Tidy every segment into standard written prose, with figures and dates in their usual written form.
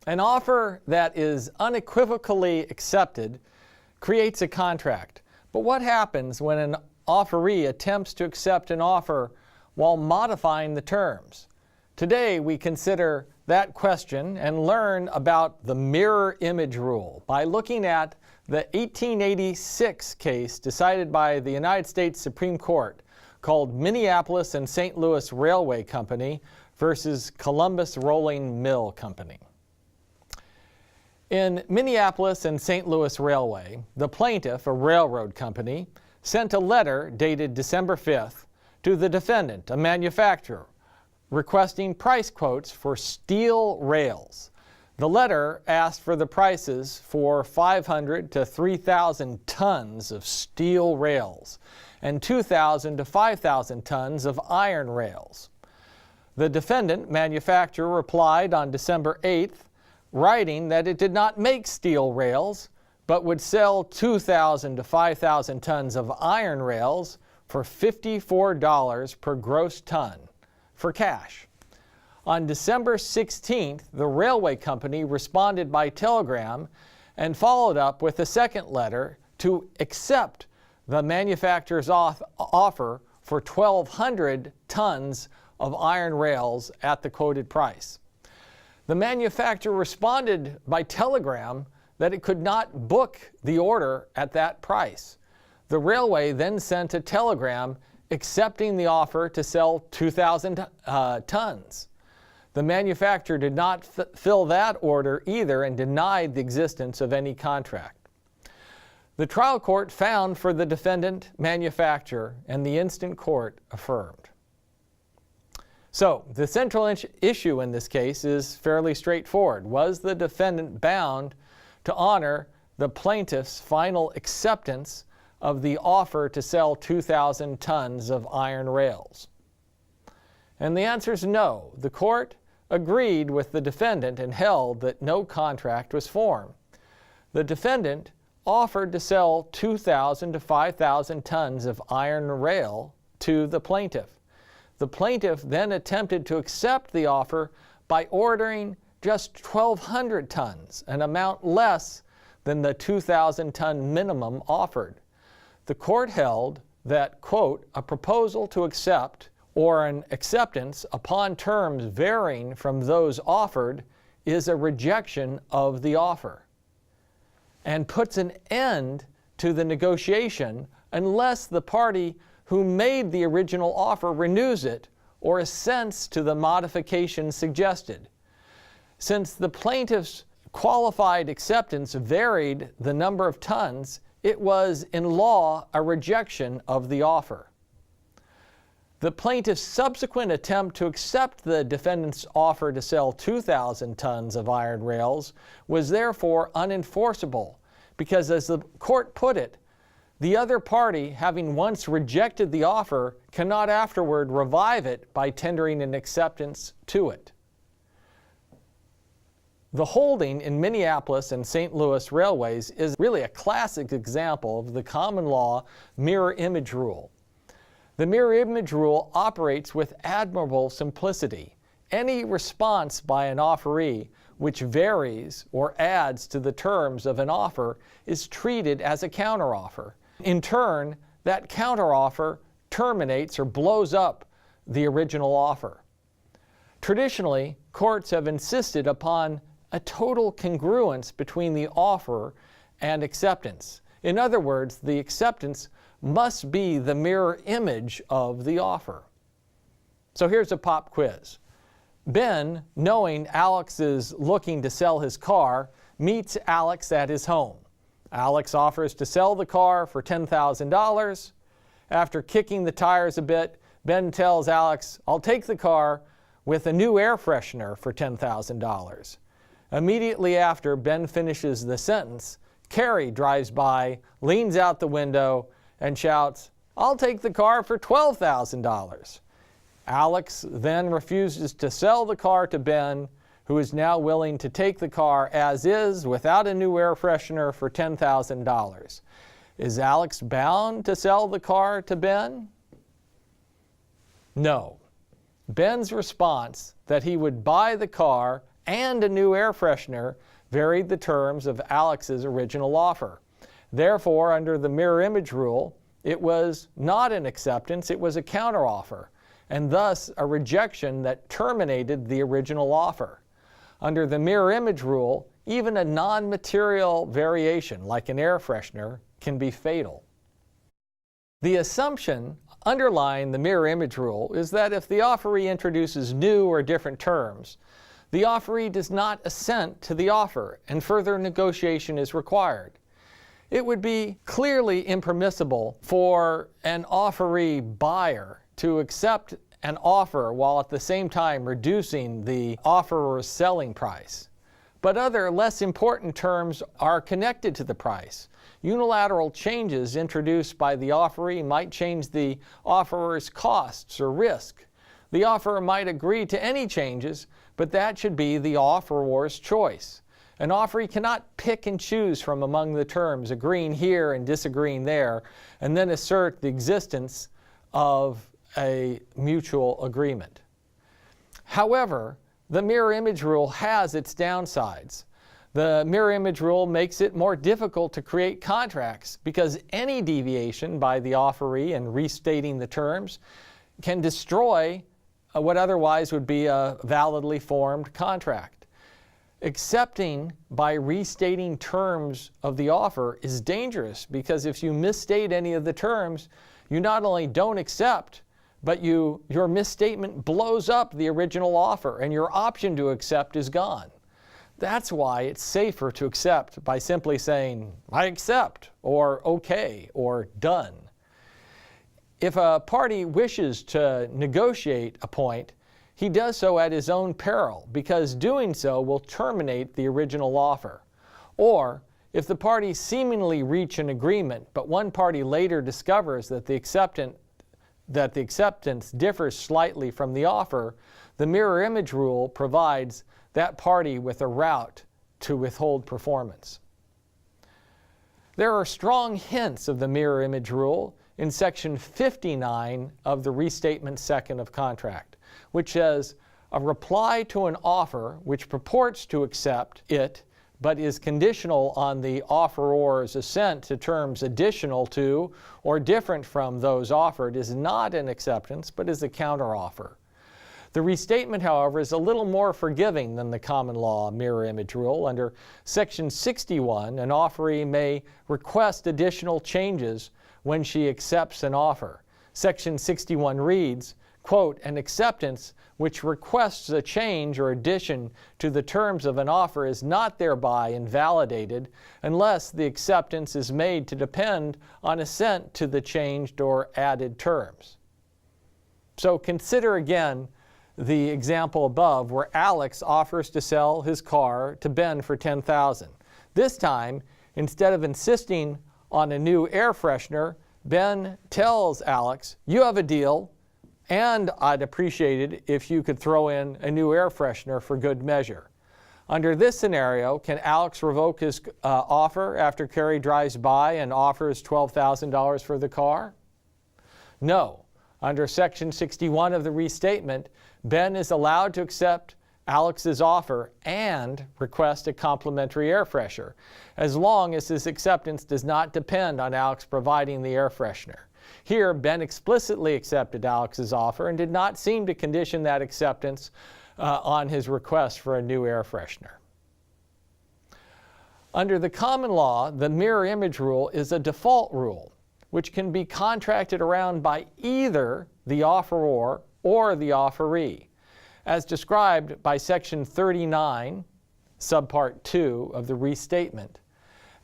An offer that is unequivocally accepted creates a contract. But what happens when an offeree attempts to accept an offer while modifying the terms? Today we consider that question and learn about the mirror image rule by looking at the 1886 case decided by the United States Supreme Court called Minneapolis and St. Louis Railway Company versus Columbus Rolling Mill Company. In Minneapolis and St. Louis Railway, the plaintiff, a railroad company, sent a letter dated December 5th to the defendant, a manufacturer, requesting price quotes for steel rails. The letter asked for the prices for 500 to 3,000 tons of steel rails and 2,000 to 5,000 tons of iron rails. The defendant manufacturer replied on December 8th, writing that it did not make steel rails, but would sell 2,000 to 5,000 tons of iron rails for $54 per gross ton for cash. On December 16th, the railway company responded by telegram and followed up with a second letter to accept the manufacturer's offer for 1,200 tons of iron rails at the quoted price. The manufacturer responded by telegram that it could not book the order at that price. The railway then sent a telegram accepting the offer to sell 2,000 tons. The manufacturer did not fill that order either and denied the existence of any contract. The trial court found for the defendant manufacturer, and the instant court affirmed. So, the central issue in this case is fairly straightforward. Was the defendant bound to honor the plaintiff's final acceptance of the offer to sell 2,000 tons of iron rails? And the answer is no. The court agreed with the defendant and held that no contract was formed. The defendant offered to sell 2,000 to 5,000 tons of iron rail to the plaintiff. The plaintiff then attempted to accept the offer by ordering just 1,200 tons, an amount less than the 2,000 ton minimum offered. The court held that, quote, a proposal to accept or an acceptance upon terms varying from those offered is a rejection of the offer, and puts an end to the negotiation unless the party who made the original offer renews it or assents to the modification suggested. Since the plaintiff's qualified acceptance varied the number of tons, it was in law a rejection of the offer. The plaintiff's subsequent attempt to accept the defendant's offer to sell 2,000 tons of iron rails was therefore unenforceable because, as the court put it, the other party, having once rejected the offer, cannot afterward revive it by tendering an acceptance to it. The holding in Minneapolis and St. Louis Railways is really a classic example of the common law mirror image rule. The mirror image rule operates with admirable simplicity. Any response by an offeree which varies or adds to the terms of an offer is treated as a counteroffer. In turn, that counteroffer terminates or blows up the original offer. Traditionally, courts have insisted upon a total congruence between the offer and acceptance. In other words, the acceptance must be the mirror image of the offer. So here's a pop quiz. Ben, knowing Alex is looking to sell his car, meets Alex at his home. Alex offers to sell the car for $10,000. After kicking the tires a bit, Ben tells Alex, "I'll take the car with a new air freshener for $10,000. Immediately after Ben finishes the sentence, Carrie drives by, leans out the window, and shouts, "I'll take the car for $12,000. Alex then refuses to sell the car to Ben, who is now willing to take the car as is without a new air freshener for $10,000. Is Alex bound to sell the car to Ben? No. Ben's response that he would buy the car and a new air freshener varied the terms of Alex's original offer. Therefore, under the mirror image rule, it was not an acceptance, it was a counteroffer, and thus a rejection that terminated the original offer. Under the mirror image rule, even a non-material variation, like an air freshener, can be fatal. The assumption underlying the mirror image rule is that if the offeree introduces new or different terms, the offeree does not assent to the offer, and further negotiation is required. It would be clearly impermissible for an offeree buyer to accept an offer while at the same time reducing the offeror's selling price. But other less important terms are connected to the price. Unilateral changes introduced by the offeree might change the offeror's costs or risk. The offeror might agree to any changes, but that should be the offeror's choice. An offeree cannot pick and choose from among the terms, agreeing here and disagreeing there, and then assert the existence of a mutual agreement. However, the mirror image rule has its downsides. The mirror image rule makes it more difficult to create contracts because any deviation by the offeree in restating the terms can destroy what otherwise would be a validly formed contract. Accepting by restating terms of the offer is dangerous because if you misstate any of the terms, you not only don't accept, but your misstatement blows up the original offer and your option to accept is gone. That's why it's safer to accept by simply saying, I accept, or okay, or done. If a party wishes to negotiate a point, he does so at his own peril because doing so will terminate the original offer. Or, if the parties seemingly reach an agreement, but one party later discovers that the acceptance differs slightly from the offer, the mirror image rule provides that party with a route to withhold performance. There are strong hints of the mirror image rule in section 59 of the Restatement Second of Contract, which says, a reply to an offer which purports to accept it but is conditional on the offeror's assent to terms additional to or different from those offered is not an acceptance but is a counteroffer. The restatement, however, is a little more forgiving than the common law mirror image rule. Under section 61, an offeree may request additional changes when she accepts an offer. Section 61 reads, quote, an acceptance which requests a change or addition to the terms of an offer is not thereby invalidated unless the acceptance is made to depend on assent to the changed or added terms. So consider again the example above where Alex offers to sell his car to Ben for $10,000. This time, instead of insisting on a new air freshener, Ben tells Alex, you have a deal, and I'd appreciate it if you could throw in a new air freshener for good measure. Under this scenario, can Alex revoke his offer after Carrie drives by and offers $12,000 for the car? No. Under section 61 of the restatement, Ben is allowed to accept Alex's offer and request a complimentary air freshener, as long as his acceptance does not depend on Alex providing the air freshener. Here, Ben explicitly accepted Alex's offer and did not seem to condition that acceptance on his request for a new air freshener. Under the common law, the mirror image rule is a default rule, which can be contracted around by either the offeror or the offeree. As described by section 39, subpart 2 of the restatement,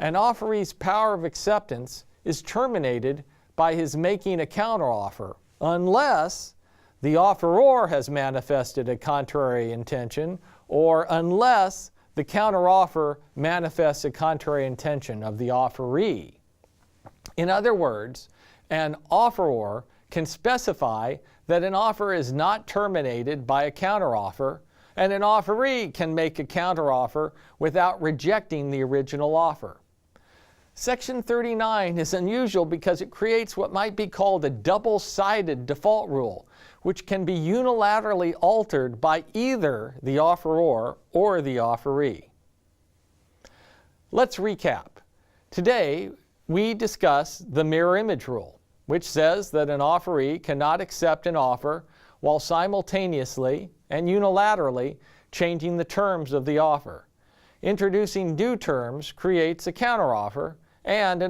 an offeree's power of acceptance is terminated by his making a counteroffer, unless the offeror has manifested a contrary intention or unless the counteroffer manifests a contrary intention of the offeree. In other words, an offeror can specify that an offer is not terminated by a counteroffer, and an offeree can make a counteroffer without rejecting the original offer. Section 39 is unusual because it creates what might be called a double-sided default rule, which can be unilaterally altered by either the offeror or the offeree. Let's recap. Today, we discuss the mirror image rule, which says that an offeree cannot accept an offer while simultaneously and unilaterally changing the terms of the offer. Introducing new terms creates a counteroffer, and